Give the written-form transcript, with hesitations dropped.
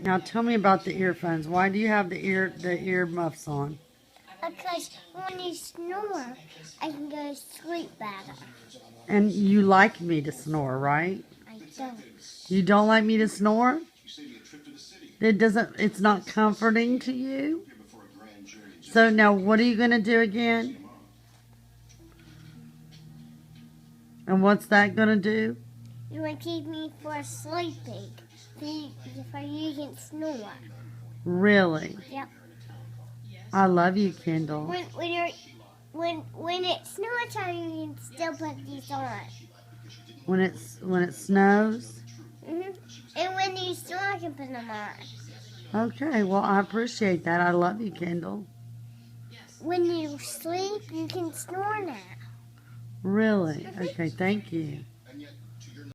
Now tell me about the earphones. Why do you have the ear muffs on? Because when you snore, I can go to sleep better. And you like me to snore, right? I don't. You don't like me to snore? It's not comforting to you? So now what are you going to do again? And what's that going to do? You want to keep me for sleeping, for you can snore. Really? Yep. I love you, Kendall. When it snore time, you can still put these on. When it snows? And when you snore, you can put them on. Okay, well, I appreciate that. I love you, Kendall. When you sleep, you can snore now. Really? Okay, thank you.